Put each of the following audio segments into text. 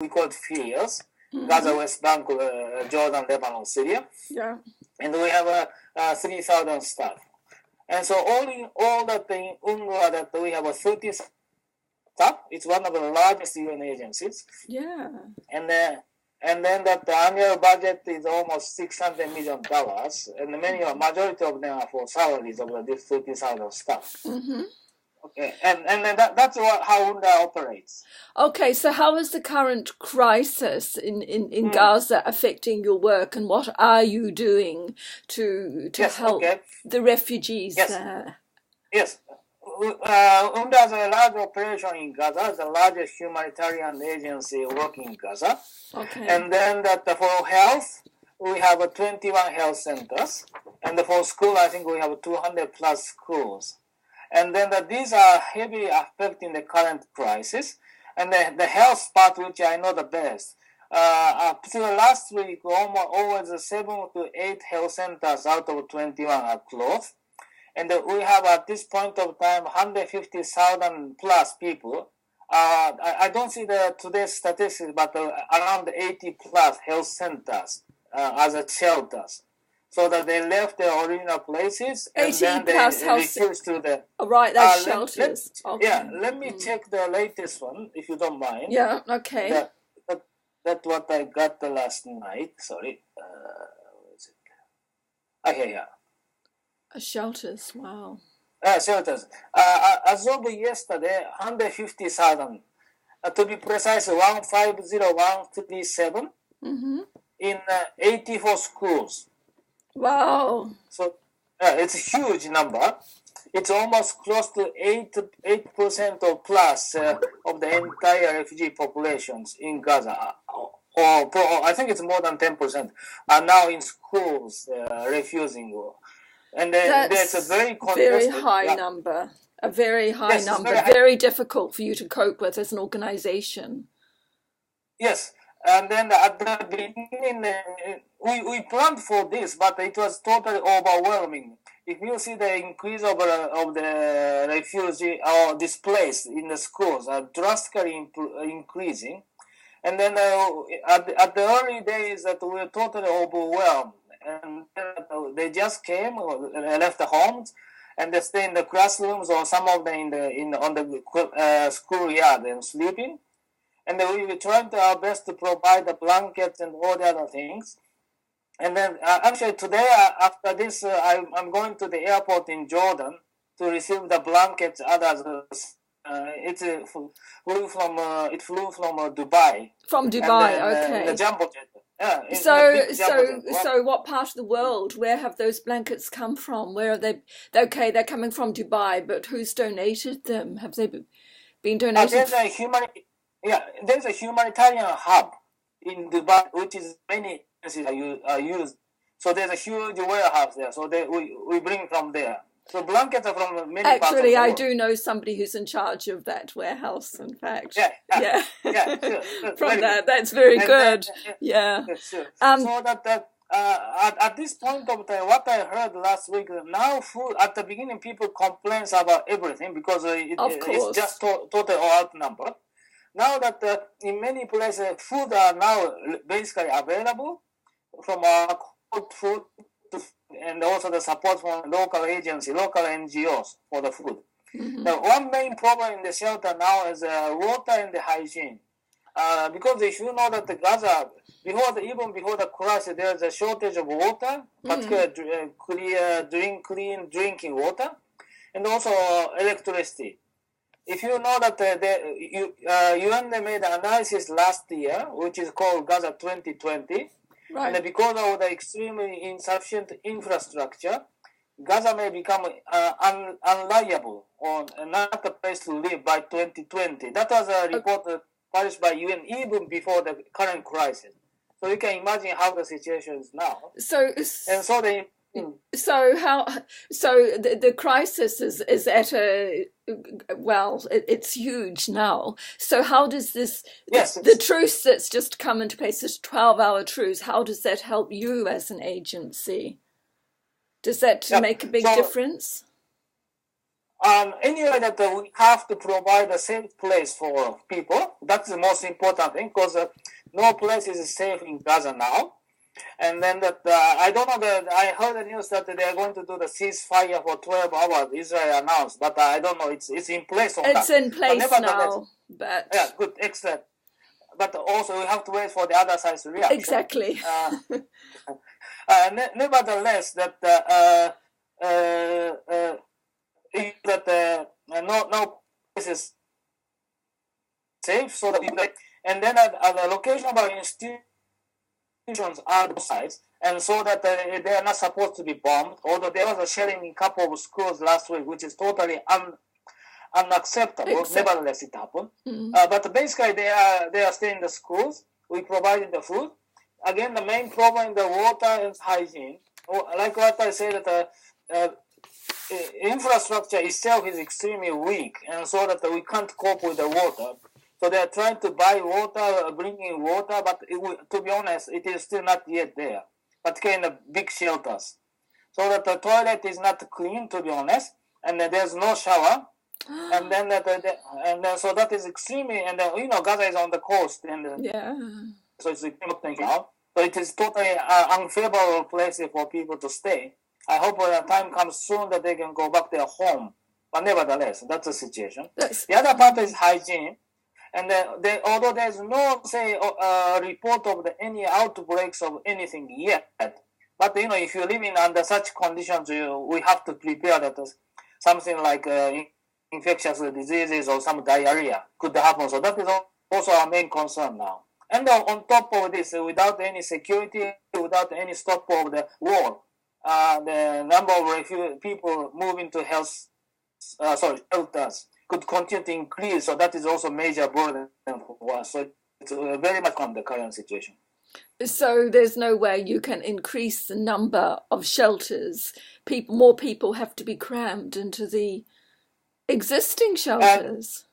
we call it fields, Gaza, West Bank, Jordan, Lebanon, Syria. Yeah. And we have 3,000 staff. And so all that in UNRWA that we have 30 staff. It's one of the largest UN agencies. Yeah. And then that the annual budget is almost $600 million, and the majority of them are for salaries of these 30,000 staff. Mm-hmm. Okay, and then that's how UNRWA operates. Okay, so how is the current crisis in Gaza affecting your work, and what are you doing to help the refugees there? Yes. UNRWA has a large operation in Gaza, the largest humanitarian agency working in Gaza. Okay. And then for health, we have 21 health centers. And for school, I think we have 200 plus schools. And then these are heavily affecting the current crisis. And the health part, which I know the best, up to last week, almost 7 to 8 health centers out of 21 are closed. And we have at this point of time 150,000 plus people. I don't see today's statistics, but around 80 plus health centers as shelters. So that they left their original places and then they refused to the... Oh, right, that's shelters. Okay. Yeah, let me check the latest one, if you don't mind. Yeah, okay. That's what I got the last night. Sorry. Where is it? Okay, yeah. Shelters, wow. Shelters. As of yesterday, 150,000. To be precise, 150137 in 84 schools. Wow. So it's a huge number. It's almost close to 8% or plus of the entire refugee populations in Gaza. Or I think it's more than 10% are now in schools refusing. And there's a very high number, a very high number, very difficult for you to cope with as an organization. Yes, and then at the beginning, we planned for this, but it was totally overwhelming. If you see the increase of the refugee or displaced in the schools are drastically increasing, and then at the early days that we were totally overwhelmed. And they just came, left the homes, and they stay in the classrooms or some of them on the schoolyard and sleeping. And we were trying our best to provide the blankets and all the other things. And then actually today, after this, I'm going to the airport in Jordan to receive the blankets. Others, it flew from Dubai. From Dubai, then, okay. The jumbo jet. Yeah, so what part of the world, where have those blankets come from? Where are they? Okay, they're coming from Dubai, but who's donated them? Have they been donated? There's a humanitarian hub in Dubai, which is many agencies are used. So there's a huge warehouse there. So we bring from there. So blankets are from many parts of the world. I do know somebody who's in charge of that warehouse, in fact. Yeah, sure. From that, that's very good. Yeah. Sure. So that at this point of time, what I heard last week, now food, at the beginning people complain about everything because it's just total outnumbered. Now that in many places food are now basically available from our cooked food and also the support from local agencies, local NGOs for the food. Mm-hmm. Now, one main problem in the shelter now is water and the hygiene. Because if you know that the Gaza, even before the crisis, there is a shortage of water, particularly clean drinking water, and also electricity. If you know that UN made an analysis last year, which is called Gaza 2020, right. And because of the extremely insufficient infrastructure, Gaza may become unliable or not a place to live by 2020. That was a report published by UN even before the current crisis. So you can imagine how the situation is now. The crisis is at it's huge now. So how does this, the truce that's just come into place, this 12-hour truce, how does that help you as an agency? Does that make a big difference? Anyway, that we have to provide a safe place for people. That's the most important thing, because no place is safe in Gaza now. And then that I don't know that I heard the news that they are going to do the ceasefire for 12 hours. Israel announced, but I don't know. It's in place or not. It's in place now, but yeah, good, excellent. But also we have to wait for the other side's reaction. Exactly. Nevertheless, that no place is safe, so that and then at the location of our institutions are both sides, and so that they are not supposed to be bombed. Although there was a shelling in a couple of schools last week, which is totally unacceptable. Nevertheless, it happened. But basically, they are staying in the schools. We provided the food. Again, the main problem is the water and hygiene. Like what I said, that infrastructure itself is extremely weak, and so that we can't cope with the water. So they are trying to buy water, bring in water, but to be honest, it is still not yet there, particularly in the big shelters. So that the toilet is not clean, to be honest, and there's no shower. And then so that is extremely, and Gaza is on the coast, and so it's extremely out. So it is totally unfavorable place for people to stay. I hope when the time comes soon that they can go back to their home. But nevertheless, that's the situation. The other part is hygiene. And although there's no, report of any outbreaks of anything yet, but if you live under such conditions, we have to prepare that something like infectious diseases or some diarrhea could happen. So that is also our main concern now. And on top of this, without any security, without any stop of the war, the number of people moving to shelters could continue to increase. So that is also a major burden for us. So it's very much on the current situation. So there's no way you can increase the number of shelters. More people have to be crammed into the existing shelters.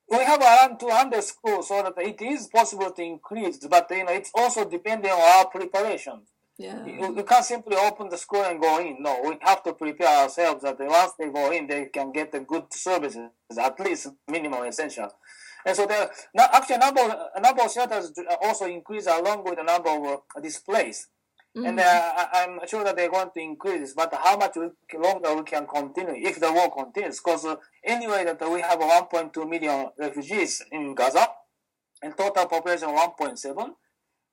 We have around 200 schools, so that it is possible to increase, but it's also depending on our preparation. Yeah. You can't simply open the school and go in. No, we have to prepare ourselves that once they go in, they can get the good services, at least minimum essential. And so actually number of shelters also increase along with the number of displaced. And I'm sure that they're going to increase, but how much longer we can continue if the war continues? Because anyway, that we have 1.2 million refugees in Gaza, and total population 1.7.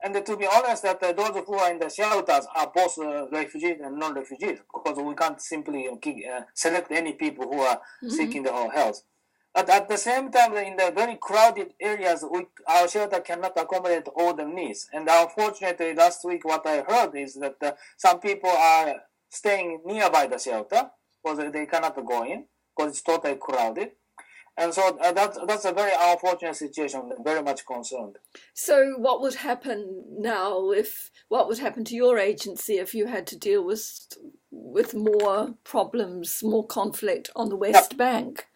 And to be honest, that those who are in the shelters are both refugees and non-refugees, because we can't simply select any people who are seeking the health. But at the same time, in the very crowded areas, our shelter cannot accommodate all the needs. And unfortunately, last week, what I heard is that some people are staying nearby the shelter because they cannot go in because it's totally crowded. And so that's a very unfortunate situation. I'm very much concerned. So what would happen now what would happen to your agency if you had to deal with more problems, more conflict on the West Bank?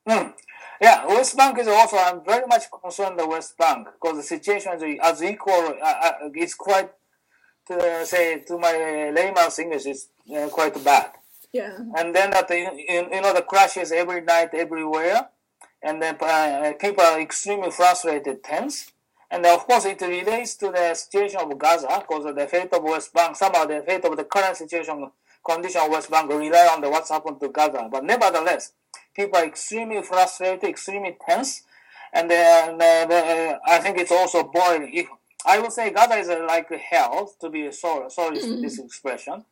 Yeah, West Bank is also, I'm very much concerned the West Bank because the situation is as equal, it's quite, to my layman's English, it's quite bad. Yeah. And then that the crashes every night everywhere, and then people are extremely frustrated, tense, and of course it relates to the situation of Gaza because the fate of West Bank, somehow the fate of the current condition of West Bank rely on what's happened to Gaza. But nevertheless, people are extremely frustrated, extremely tense, and I think it's also boiling. I would say Gaza is like hell, to be sorry this expression,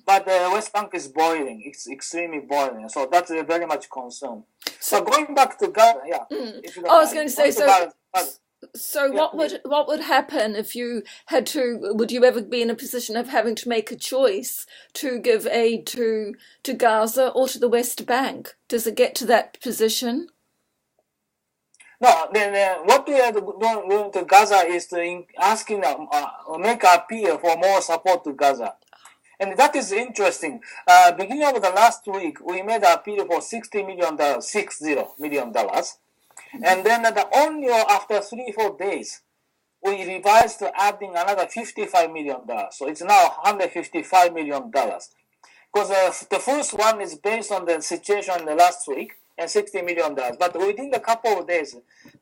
but West Bank is boiling. It's extremely boiling. So that's very much concern. So going back to Gaza, I was going to say, so what would happen if you had to? Would you ever be in a position of having to make a choice to give aid to Gaza or to the West Bank? Does it get to that position? No, what we are doing to Gaza is to make appeal for more support to Gaza. And that is interesting. Beginning of the last week, we made an appeal for $60 million. And then only after 3-4 days, we revised to adding another $55 million. So it's now $155 million. because the first one is based on the situation in the last week and $60 million. But within a couple of days,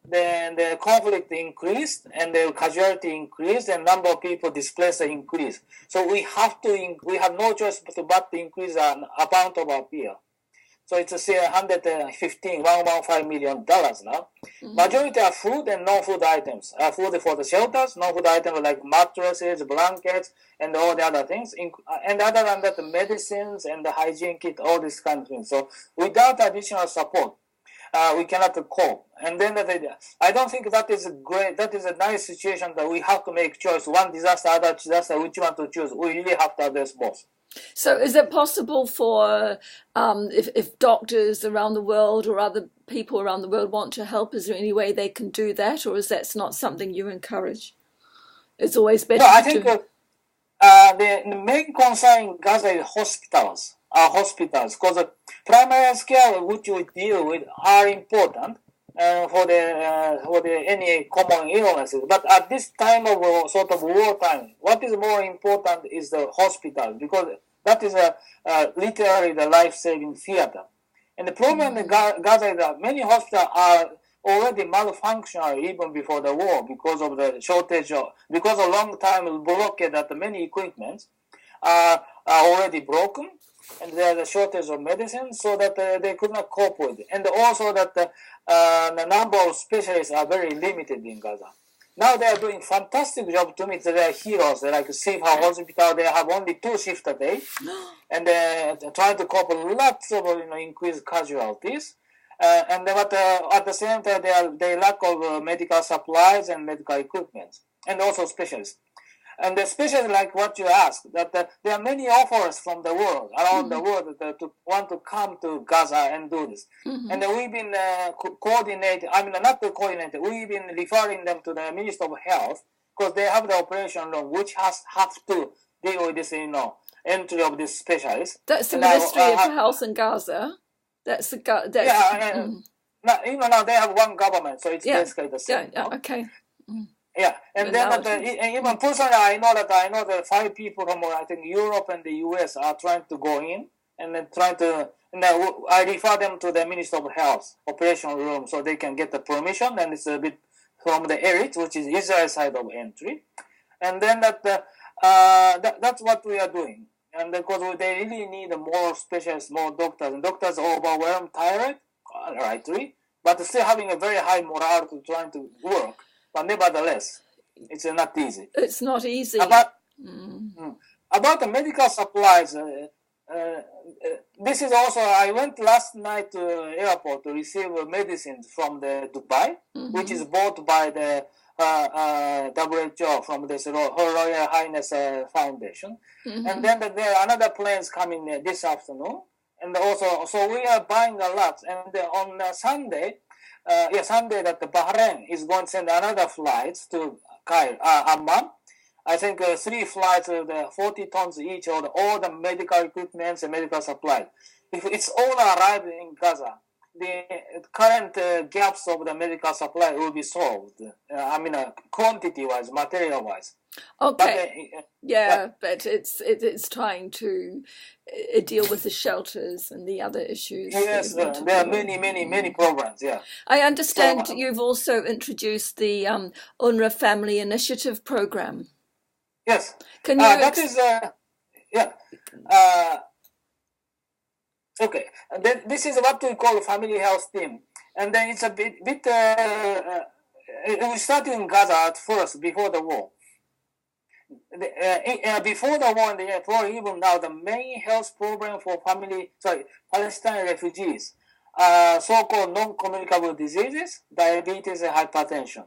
the conflict increased and the casualty increased and number of people displaced increased. So we have no choice but to increase the amount of our bill. So it's $115 million now. Mm-hmm. Majority are food and non-food items. Food for the shelters, non-food items like mattresses, blankets, and all the other things. And other than that, the medicines and the hygiene kit, all these kind of things. So without additional support, we cannot cope. And then I don't think that is great. That is a nice situation that we have to make choice. One disaster, other disaster, which one to choose. We really have to address both. So is it possible for, if doctors around the world or other people around the world want to help, is there any way they can do that, or is that not something you encourage? It's always better I think the main concern in Gaza is hospitals, because primary health care, which we deal with, are important for any common illnesses. But at this time of sort of wartime, what is more important is the hospital, because that is literally the life-saving theater. And the problem in Gaza is that many hospitals are already malfunctional even before the war because of the shortage because of long time blockade that many equipments are already broken. And there's a shortage of medicine, so that they could not cope with it. And also that the number of specialists are very limited in Gaza. Now they are doing fantastic job to me. They are heroes. They're like Safe Hospital. They have only 2 shifts a day, and they're trying to cope with lots of increased casualties. But at the same time, they lack of medical supplies and medical equipment, and also specialists. And especially like what you asked, that there are many offers from the world, around the world, to want to come to Gaza and do this. Mm-hmm. And we've been we've been referring them to the Minister of Health, because they have the operation room, which have to deal with this, entry of this specialist. That's the Ministry of Health in Gaza. That's the now they have one government, so it's basically the same. Yeah, okay. Yeah, and then even personally, I know that 5 people from I think Europe and the US are trying to go in, and then I refer them to the Minister of Health operation room so they can get the permission, and it's a bit from the Eretz, which is Israel side of entry, and then that's what we are doing, and because they really need more specialists, more doctors, and doctors are overwhelmed, tired, rightly, but still having a very high morale to trying to work. But nevertheless, it's not easy. It's not easy. About the medical supplies, this is also, I went last night to airport to receive medicines from the Dubai, which is bought by the WHO from this Her Royal Highness Foundation. And then there are another planes coming this afternoon. And also, so we are buying a lot. And on Sunday, that the Bahrain is going to send another flight to Amman. I think 3 flights with 40 tons each of all the medical equipment and medical supplies. If it's all arriving in Gaza, the current gaps of the medical supply will be solved. Quantity-wise, material-wise. Okay. But it's trying to deal with the shelters and the other issues. Yes, there are many programs. Yeah. I understand you've also introduced the UNRWA Family Initiative program. Yes. Can you? Okay. And then this is what we call family health team, and then it's a bit. We started in Gaza at first before the war. Before the war and even now, the main health program for Palestinian refugees are so-called non-communicable diseases, diabetes, and hypertension.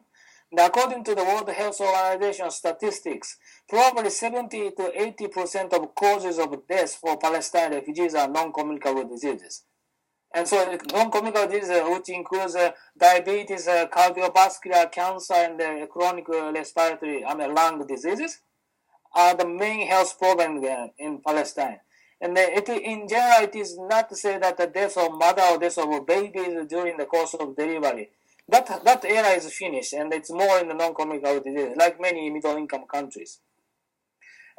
And according to the World Health Organization statistics, probably 70 to 80% of causes of death for Palestinian refugees are non-communicable diseases. And so non-communicable diseases, which includes diabetes, cardiovascular, cancer, and chronic respiratory, lung diseases, are the main health problem in Palestine. And in general, it is not to say that the death of mother or death of babies during the course of delivery. That era is finished, and it's more in the non-communicable disease, like many middle-income countries.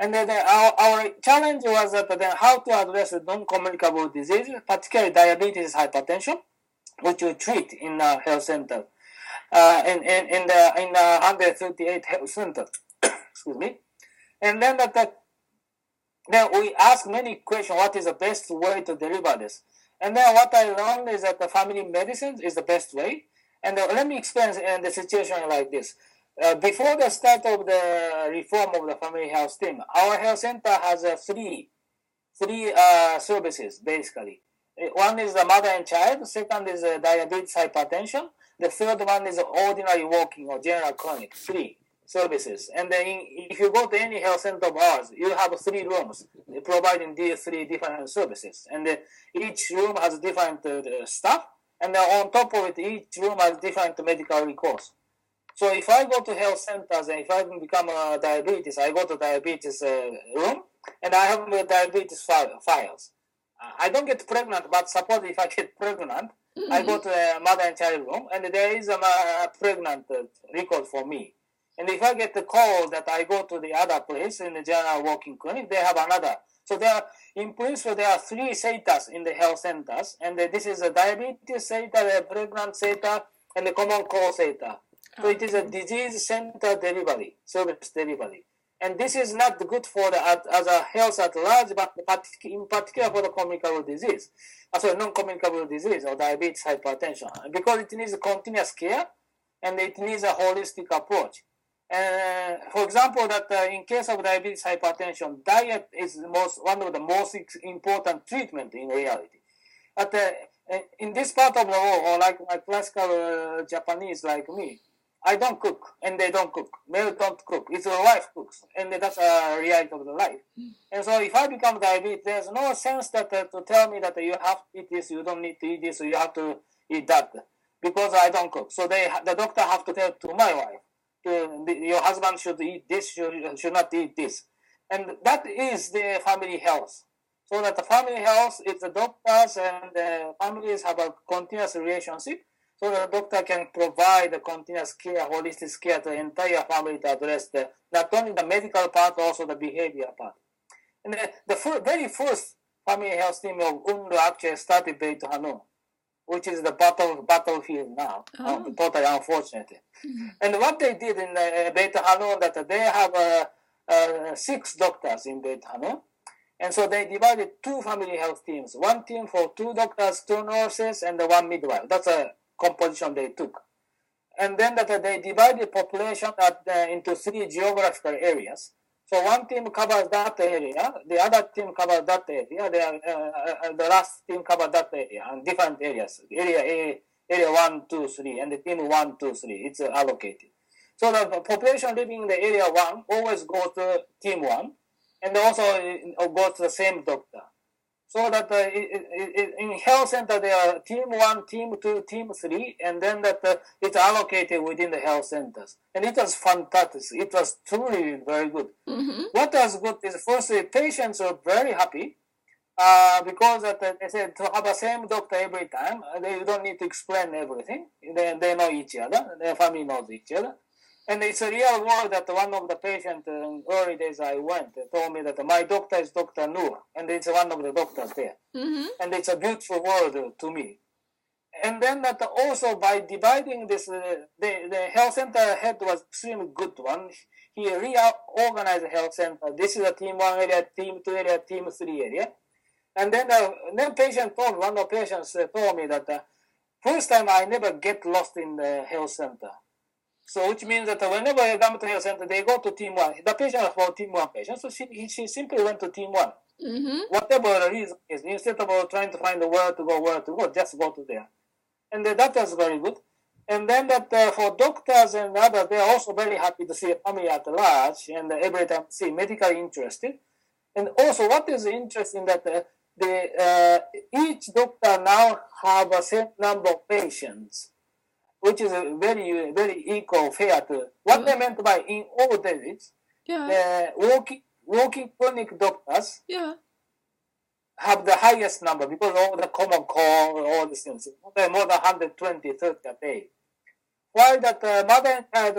And then our challenge was that then how to address non-communicable diseases, particularly diabetes, hypertension, which we treat in the health center, in the 138 health centers. Excuse me. And then then we ask many questions. What is the best way to deliver this? And then what I learned is that the family medicine is the best way. And let me explain the situation like this. Before the start of the reform of the family health team, our health center has three services basically. One is the mother and child. Second is diabetes, hypertension. The third one is ordinary walking or general clinic. 3 services. And then if you go to any health center of ours, you have 3 rooms providing these 3 different services. And each room has different staff. And then on top of it, each room has different medical records. So if I go to health centers and if I become diabetes, I go to diabetes room and I have diabetes files. I don't get pregnant, but suppose if I get pregnant, I go to the mother and child room and there is a pregnant record for me. And if I get the call that I go to the other place in the general walking clinic, they have another. So in principle, there are 3 SATAs in the health centers. And this is a diabetes SATA, the pregnant SATA, and the common cold SATA. So it is a disease center delivery, service delivery. And this is not good for as a health at large, but in particular for the communicable disease. Non-communicable disease or diabetes, hypertension. Because it needs continuous care and it needs a holistic approach. For example, that in case of diabetes, hypertension, diet is one of the most important treatment in reality. But in this part of the world, or like my classical Japanese like me, I don't cook, and they don't cook. Male don't cook. It's the wife cooks, and that's a reality of the life. And so if I become diabetic, there's no sense that to tell me that you have to eat this, you don't need to eat this, or you have to eat that, because I don't cook. So the doctor have to tell to my wife, your husband should eat this, should not eat this. And that is the family health. So that the family health is the doctors and the families have a continuous relationship. So the doctor can provide the continuous care, holistic care to the entire family to address not only the medical part, also the behavior part. And the very first family health team of UNRWA actually started Beit Hanun, which is the battlefield now, totally unfortunately. And what they did in Beit Hanun, that they have 6 doctors in Beit Hanun. And so they divided 2 family health teams, 1 team for 2 doctors, 2 nurses, and 1 midwife. That's a composition they took. And then that they divided population into 3 geographical areas. So one team covers that area, the other team covers that area, the last team covers that area, and different areas. Area 1, 2, 3, and the team 1, 2, 3. It's allocated. So the population living in the area 1 always goes to team 1, and also goes to the same doctor. So that in health center there are team 1, team 2, team 3, and then it's allocated within the health centers. And it was fantastic. It was truly very good. What was good is firstly patients are very happy because they said to have the same doctor every time, they don't need to explain everything. They know each other. Their family knows each other. And it's a real world that one of the patients in early days I went told me that my doctor is Dr. Noor, and it's one of the doctors there. And it's a beautiful world to me. And then that also by dividing this, the health center head was extremely good one. He reorganized the health center. This is a team 1 area, team 2 area, team 3 area. And then one of the patients told me that first time I never get lost in the health center. So which means that whenever I come to health center, they go to team 1. The patient was for team 1 patient, so she simply went to team 1. Whatever the reason is, instead of trying to find where to go, just go to there. And that was very good. And then that for doctors and others, they are also very happy to see a family at large and every time see medically interested. And also what is interesting that each doctor now have a set number of patients, which is a very, very equal, fair to what they meant by in all days. The walking clinic doctors have the highest number because all the common cold, all these things, more than 120, 30 a day. While that mother and child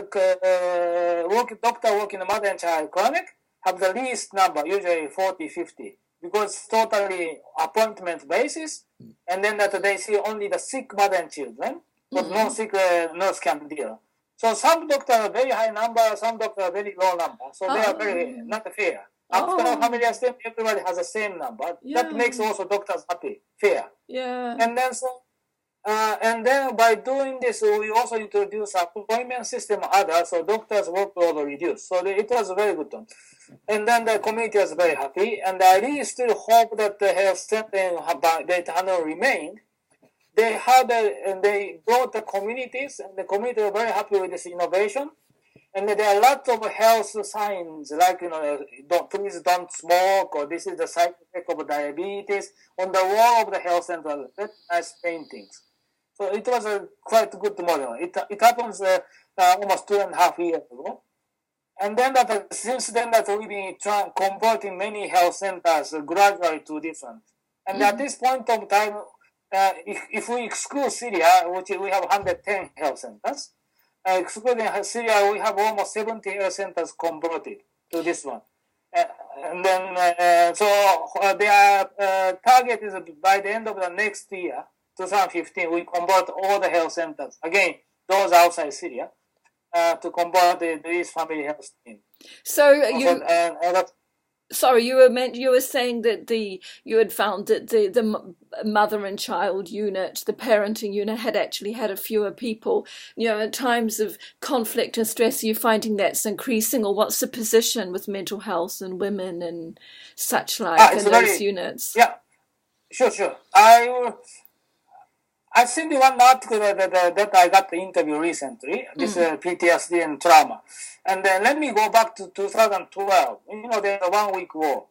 doctor working in the mother and child clinic have the least number, usually 40, 50, because it's totally appointment basis, and then that they see only the sick mother and children, but non-sick nurse can deal. So some doctors are very high number, some doctors are very low number, so they are very not fair. After a family step, everybody has the same number. That makes also doctors happy, fair. Yeah. And then by doing this, we also introduce appointment system others, so doctors' workload reduced. So it was a very good one. And then the community was very happy. And I really still hope that the health center in Hanoi remained. They had and they brought the communities, and the community were very happy with this innovation. And there are lots of health signs, like, please don't smoke, or this is the side effect of diabetes, on the wall of the health center. Very nice paintings. So it was a quite good model. It happens almost 2.5 years ago. And then since then we've been converting many health centers gradually to this one. And at this point of time, if we exclude Syria, which we have 110 health centers, excluding Syria, we have almost 70 health centers converted to this one. And then, their target is by the end of the next year, 2015, we convert all the health centers, again, those outside Syria, to convert these family health team. So you were saying that you had found that the mother and child unit, the parenting unit, had actually had a fewer people. At times of conflict and stress, are you finding that's increasing, or what's the position with mental health and women and such like in those units? Yeah, sure. I've seen the one article that I got the interview recently, this PTSD and trauma. And then let me go back to 2012. There's a 1-week war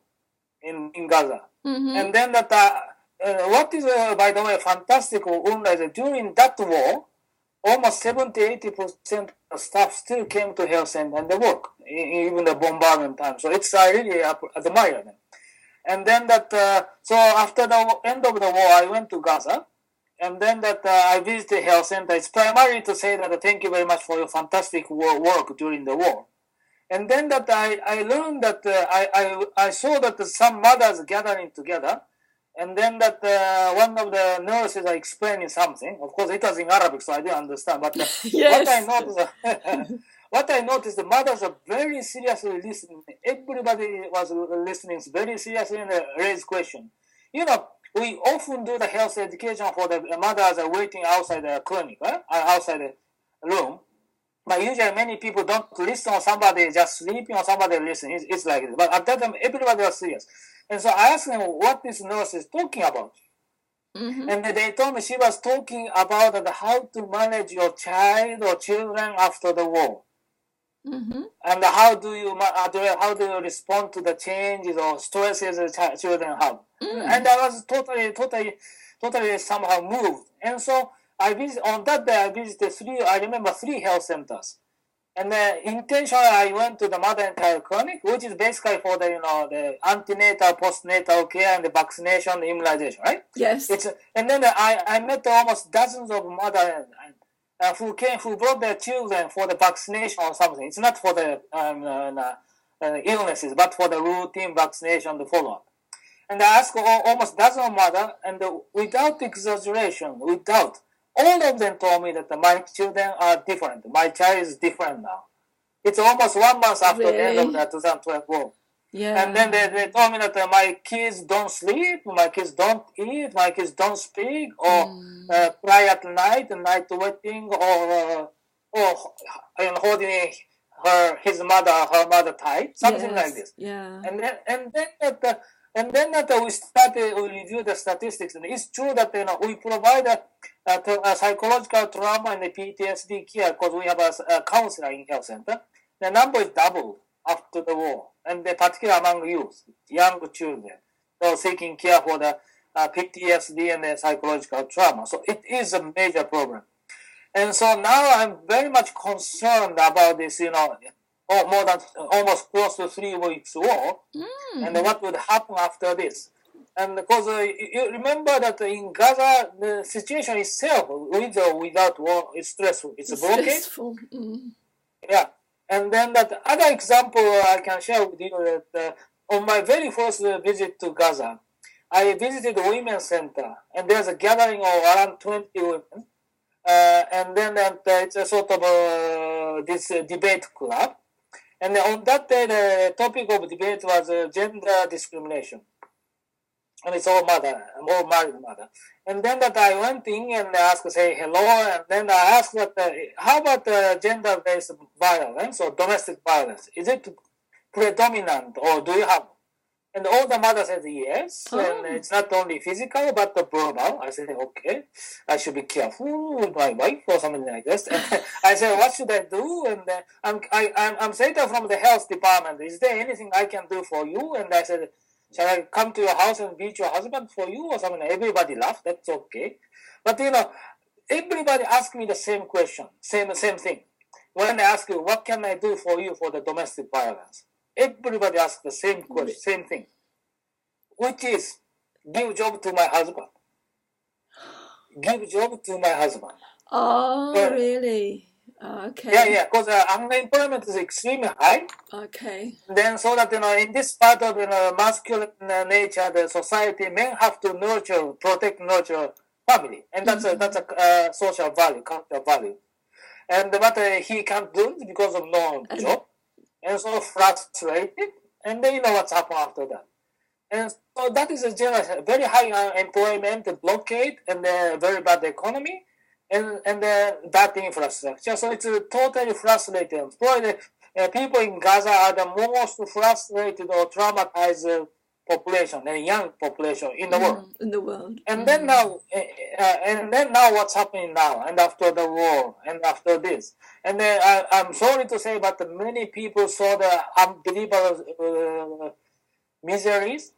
in Gaza. And then what is, by the way, fantastic is that during that war, almost 70-80% of staff still came to health center and they work, even the bombardment time. So it's really admire them. And then so after the end of the war, I went to Gaza. And then I visited health center. It's primarily to say that thank you very much for your fantastic work during the war. And then I learned that I saw that some mothers gathering together, and then one of the nurses are explaining something. Of course, it was in Arabic, so I didn't understand. But what I noticed, the mothers are very seriously listening. Everybody was listening very seriously and raised questions. We often do the health education for the mothers are waiting outside the clinic, outside the room. But usually many people don't listen on somebody just sleeping or somebody listening. It's like this. But at that time, everybody was serious. And so I asked them what this nurse is talking about. And they told me she was talking about how to manage your child or children after the war. And how do you respond to the changes or stresses the children have? And I was totally somehow moved. And so on that day I visited three health centers. And intentionally I went to the mother and child clinic, which is basically for the antenatal, postnatal care and the vaccination, the immunization, right? Yes. And then I met almost dozens of mothers who brought their children for the vaccination or something. It's not for the illnesses, but for the routine vaccination, the follow-up. And I asked almost dozen of mothers, and without exaggeration, all of them told me that my children are different. My child is different now. It's almost 1 month after the end of the 2012 war. Yeah. And then they told me that my kids don't sleep, my kids don't eat, my kids don't speak, or cry at night wetting, or holding her mother tight, something like this. Yeah. And then we review the statistics, and it's true that we provide a psychological trauma and the PTSD care because we have a counselor in health center. The number is doubled after the war, and particularly among youth, young children, so seeking care for the PTSD and the psychological trauma. So it is a major problem. And so now I'm very much concerned about this, more than almost close to 3 weeks war, and what would happen after this. And because you remember that in Gaza, the situation itself, with or without war, is stressful. It's a blockade. Stressful. Yeah. And then that other example I can share with you that on my very first visit to Gaza, I visited the women's center, and there's a gathering of around 20 women, and then it's a sort of this debate club. And on that day, the topic of debate was gender discrimination. And it's all married mother. And then that I went in and asked, say hello, and then I asked that, how about gender-based violence or domestic violence? Is it predominant or do you have? And all the mother said yes, and it's not only physical but the verbal. I said, okay, I should be careful with my wife or something like this. And I said, what should I do? And I'm Satan from the health department. Is there anything I can do for you? And I said, shall I come to your house and beat your husband for you or something? Everybody laughed. That's okay. But everybody asked me the same question, same thing. When I ask you, what can I do for you for the domestic violence? Everybody asks the same question, same thing, which is give job to my husband. Give job to my husband. Oh, really? Okay. Yeah, because unemployment is extremely high. Okay. Then so that, in this part of masculine nature, the society, men have to protect, nurture family. And that's a social value, cultural value. And but he can't do it because of no job. And so frustrated, and then what's happened after that. And so that is a general, very high employment, blockade, and very bad economy, and bad infrastructure. So it's totally frustrating. Probably people in Gaza are the most frustrated or traumatized population, a young population in the world. In the world. And then now, what's happening now? And after the war, and after this, and then I'm sorry to say, but many people saw the unbelievable miseries,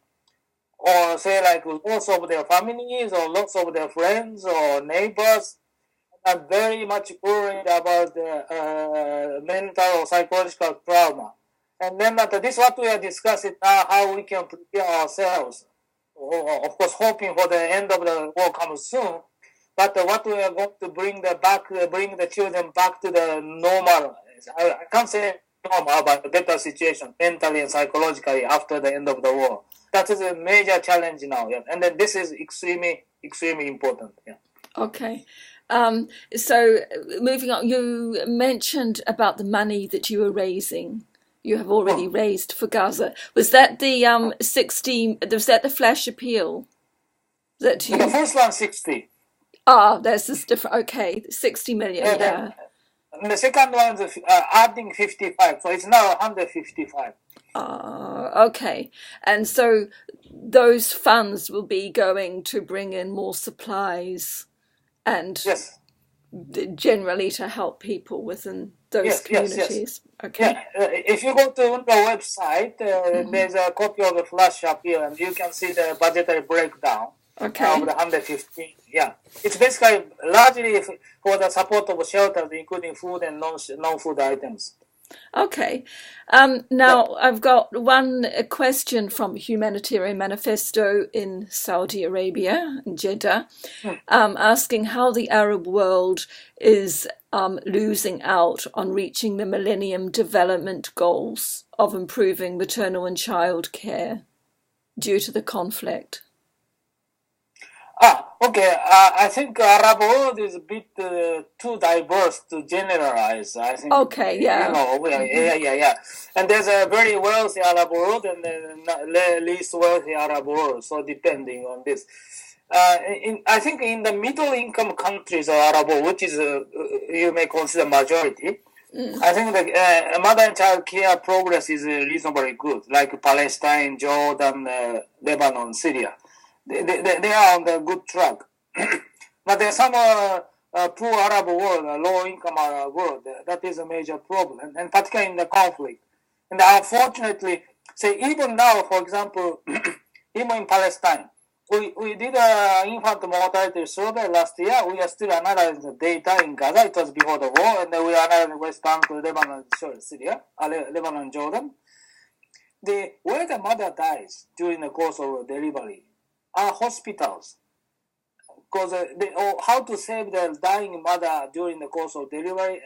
or say like loss of their families, or loss of their friends or neighbors. I'm very much worried about the mental or psychological trauma. And then this is what we are discussing now, how we can prepare ourselves. Of course, hoping for the end of the war comes soon. But what we are going to bring the children back to the normal. I can't say normal, but a better situation mentally and psychologically after the end of the war. That is a major challenge now. Yeah. And then this is extremely, extremely important. Yeah. Okay. So moving on, you mentioned about the money that you were raising. You have already raised for Gaza. Was that the 60? Was that the flash appeal? That you... The first one 60. Ah, that's just different. Okay, 60 million. Yeah. And the second one is adding 55, so it's now 155. Okay. And so those funds will be going to bring in more supplies and generally to help people within those communities. Yes. Okay. Yeah. If you go to the website, there's a copy of the flash appeal, and you can see the budgetary breakdown of the 115. Yeah. It's basically largely for the support of shelters, including food and non-food items. Okay. Now, I've got one question from Humanitarian Manifesto in Saudi Arabia, in Jeddah, asking how the Arab world is losing out on reaching the Millennium Development Goals of improving maternal and child care due to the conflict. Okay. I think Arab world is a bit too diverse to generalize. I think. Okay. Yeah. Yeah. And there's a very wealthy Arab world and the least wealthy Arab world. So depending on this, I think in the middle income countries of Arab world, which is you may consider majority, I think the mother and child care progress is reasonably good, like Palestine, Jordan, Lebanon, Syria. They are on the good track. But there's some poor Arab world, low-income Arab world. That is a major problem, and particularly in the conflict. And unfortunately, say even now, for example, even in Palestine, we did an infant mortality survey last year. We are still analyzing the data in Gaza. It was before the war, and then we are analyzing West Bank, Lebanon, Syria, Lebanon, and Jordan. Where the mother dies during the course of delivery are hospitals, because how to save the dying mother during the course of delivery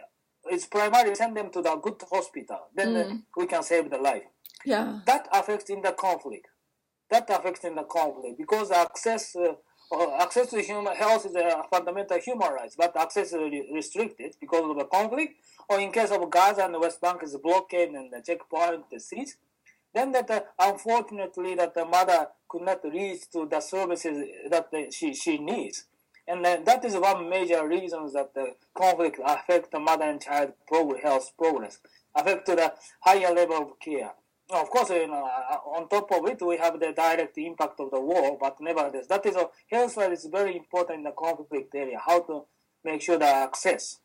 it's primarily send them to the good hospital. Then we can save the life. Yeah. That affects in the conflict. Because access to human health is a fundamental human rights, but access is restricted because of the conflict. Or in case of Gaza and the West Bank is blockade and the checkpoint the siege, then that unfortunately that the mother could not reach to the services that she needs. And that is one major reason that the conflict affect the mother and child health progress, affect the higher level of care. Of course, on top of it, we have the direct impact of the war, but nevertheless, that is health is very important in the conflict area, how to make sure the access.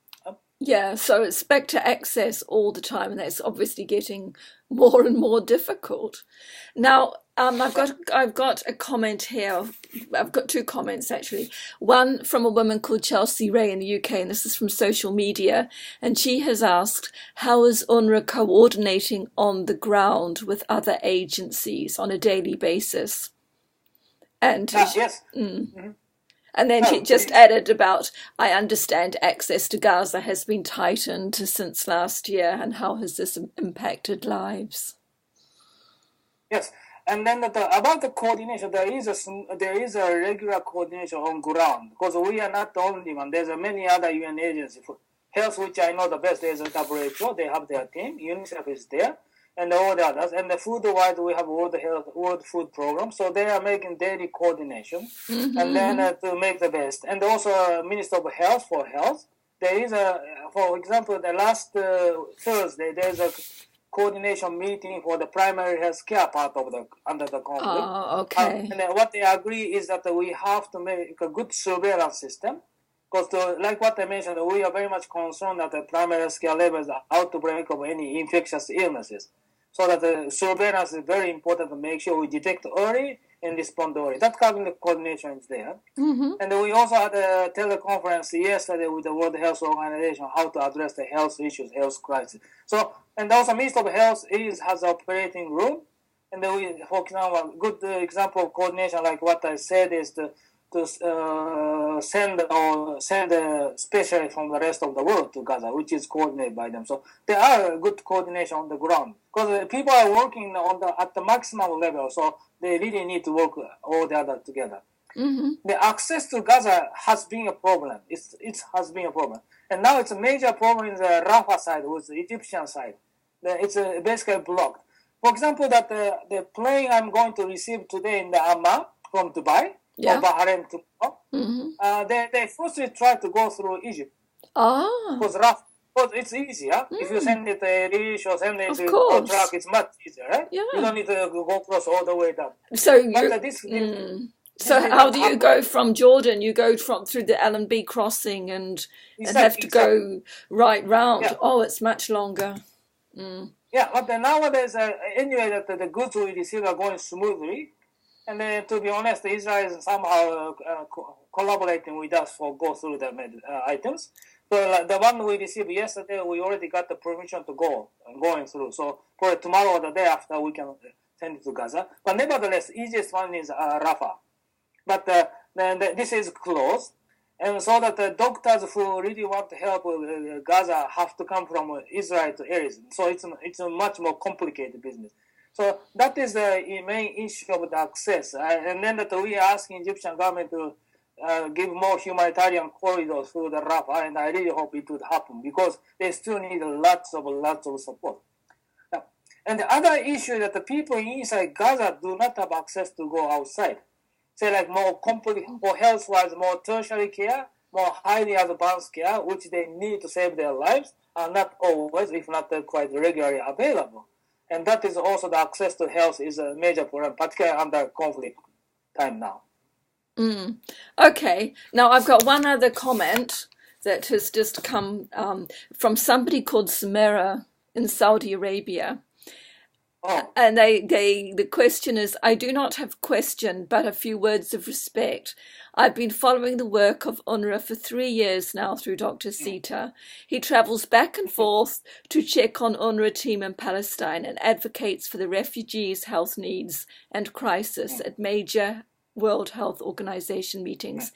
Yeah, so it's back to access all the time, and that's obviously getting more and more difficult. Now, I've got a comment here. I've got two comments actually. One from a woman called Chelsea Ray in the UK, and this is from social media, and she has asked, how is UNRWA coordinating on the ground with other agencies on a daily basis? And yes. And then she just added about, I understand access to Gaza has been tightened since last year, and how has this impacted lives? Yes, and then about the coordination, there is a regular coordination on ground, because we are not the only one. There's many other UN agencies. For health, which I know the best, there's a WHO, they have their team, UNICEF is there, and all the others. And the food-wise, we have World Food Program, so they are making daily coordination, and then to make the best. And also Minister of Health for health. There is for example, the last Thursday, there's a coordination meeting for the primary health care part of under the conflict. Oh, okay. And what they agree is that we have to make a good surveillance system. Because, like what I mentioned, we are very much concerned that the primary health care level is the outbreak of any infectious illnesses. So that the surveillance is very important to make sure we detect early and respond early. That kind of coordination is there. And we also had a teleconference yesterday with the World Health Organization how to address the health issues, health crisis. So, and also Minister of Health has an operating room. And then we, for example, a good example of coordination, like what I said, is to send a specialist from the rest of the world to Gaza, which is coordinated by them. So there are good coordination on the ground, because people are working at the maximum level, so they really need to work all the other together. The access to Gaza has been a problem. It has been a problem, and now it's a major problem in the Rafah side, with the Egyptian side. It's basically blocked. For example, that the plane I'm going to receive today in the Amman from Dubai. Or Bahrain tomorrow. They firstly try to go through Egypt. Because it's easier. If you send it a leash or send it a truck, it's much easier, right? Yeah. You don't need to go across all the way down. So how do you go from Jordan? You go through the Allenby crossing and have to go right round. Yeah. Oh, it's much longer. Yeah, but nowadays, anyway, that the goods we receive are going smoothly. And then, to be honest, Israel is somehow collaborating with us for go through the items. So the one we received yesterday, we already got the permission to going through. So for tomorrow or the day after, we can send it to Gaza. But nevertheless, easiest one is Rafah. But this is closed. And so that the doctors who really want to help with Gaza have to come from Israel to Erez. So it's a much more complicated business. So that is the main issue of the access. And then that we are asking Egyptian government to give more humanitarian corridors through the Rafah, and I really hope it would happen, because they still need lots of support. And the other issue is that the people inside Gaza do not have access to go outside. Say like more complete, or health-wise, more tertiary care, more highly advanced care, which they need to save their lives, are not always, if not quite regularly available. And that is also the access to health is a major problem, particularly under conflict time now. Okay. Now I've got one other comment that has just come from somebody called Samira in Saudi Arabia. And the question is, I do not have a question, but a few words of respect. I've been following the work of UNRWA for 3 years now through Dr. Sita. He travels back and forth to check on UNRWA team in Palestine and advocates for the refugees' health needs and crisis at major World Health Organization meetings.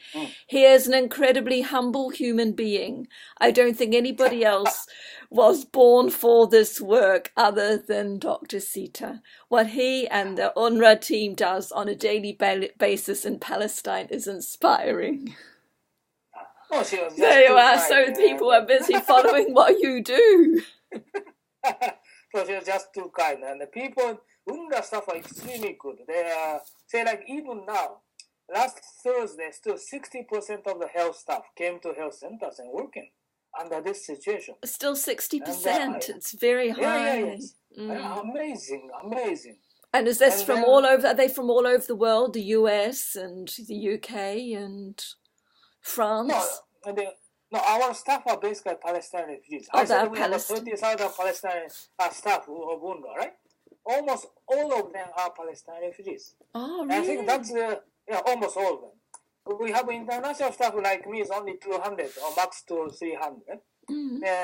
He is an incredibly humble human being. I don't think anybody else was born for this work other than Dr. Sita. What he and the UNRWA team does on a daily basis in Palestine is inspiring. Oh, she was there you are. So people are busy following what you do. So she was just too kind. And the people, UNRWA staff are extremely good. They say like even now, last Thursday, still 60% of the health staff came to health centers and working under this situation. Still 60%. It's very high. Amazing. And is this from all over? Are they from all over the world? The US and the UK and France? No, our staff are basically Palestinian refugees. I said we have 30,000 Palestinian staff of UNRWA, right? Almost all of them are Palestinian refugees. Oh, really? And I think that's almost all of them. We have international staff like me is only 200 or max to 300.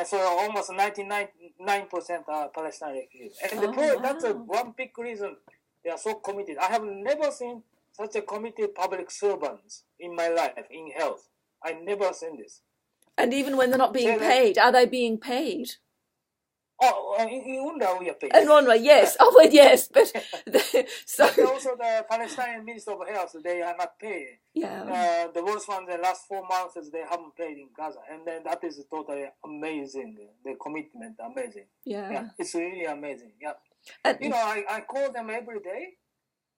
So almost 99% are Palestinian refugees. And that's one big reason they are so committed. I have never seen such a committed public servants in my life in health. I never seen this. And even when they're not being paid, are they being paid? Oh, in UNRWA we are paid. In UNRWA, yes. Oh, well, yes, but but also the Palestinian Minister of Health, they are not paid. Yeah. The worst one, the last 4 months, they haven't paid in Gaza, and then that is totally amazing. The commitment, amazing. Yeah. It's really amazing. Yeah. And, I call them every day,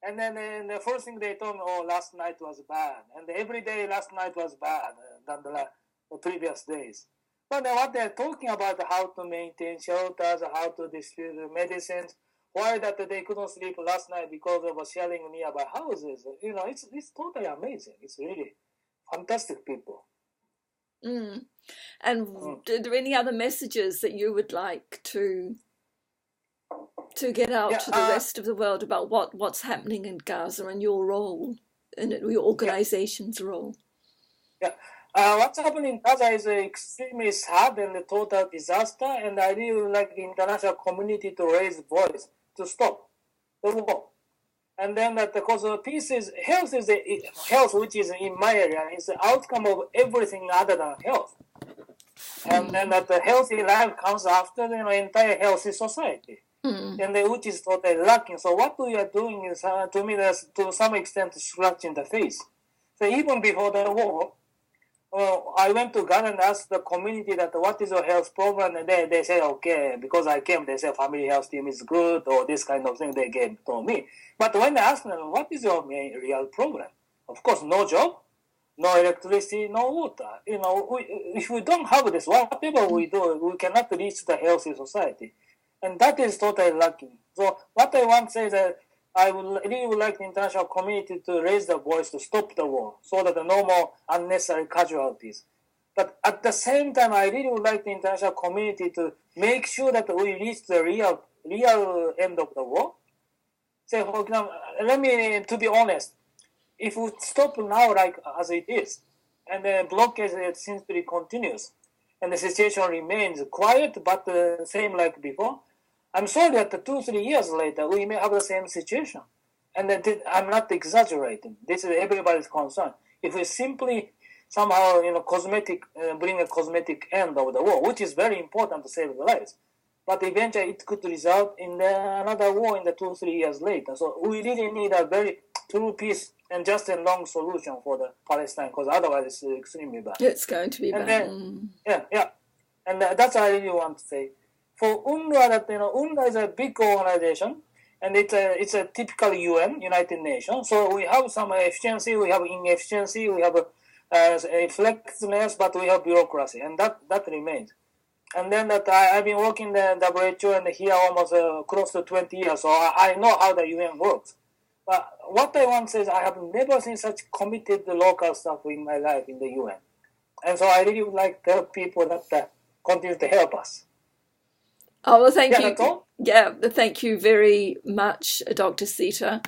and then the first thing they told me, last night was bad, and every day last night was bad than the previous days. But what they're talking about, how to maintain shelters, how to distribute medicines, why that they couldn't sleep last night because of sharing nearby houses. It's totally amazing. It's really fantastic people. And are there any other messages that you would like to get out to the rest of the world about what's happening in Gaza and your role, and your organization's role? Yeah. What's happening in Gaza is extremely sad and a total disaster, and I really would like the international community to raise voice to stop the war. And then because health, which is in my area, is the outcome of everything other than health. And then that the healthy life comes after the entire healthy society, and which is totally lacking. So what we are doing is, to me, to some extent, scratching the face. So even before the war, I went to Ghana and asked the community that what is your health program, and they said, okay, because I came, they said family health team is good, or this kind of thing they told me. But when I asked them, what is your main real problem? Of course, no job, no electricity, no water. If we don't have this, whatever we do, we cannot reach the healthy society. And that is totally lacking. So what I want to say is that I really would like the international community to raise the voice to stop the war so that no more unnecessary casualties. But at the same time, I really would like the international community to make sure that we reach the real end of the war. So, for example, to be honest, if we stop now like as it is, and the blockade simply continues, and the situation remains quiet but the same like before, I'm sorry that 2-3 years later we may have the same situation, and I'm not exaggerating. This is everybody's concern. If we simply somehow bring a cosmetic end of the war, which is very important to save lives, but eventually it could result in another war in the 2-3 years later. So we really need a very true peace and just a long solution for the Palestine, because otherwise it's extremely bad. It's going to be bad. And that's what I really want to say. For UNRWA, UNRWA is a big organization, and it's a typical UN, United Nations. So we have some efficiency, we have inefficiency, we have a flexibility, but we have bureaucracy, and that remains. And then I've been working in the WHO and here almost close to 20 years, so I know how the UN works. But what I want to say is I have never seen such committed local staff in my life in the UN. And so I really would like to help people that continue to help us. Oh, well, thank you. Yeah, thank you very much, Dr. Sita.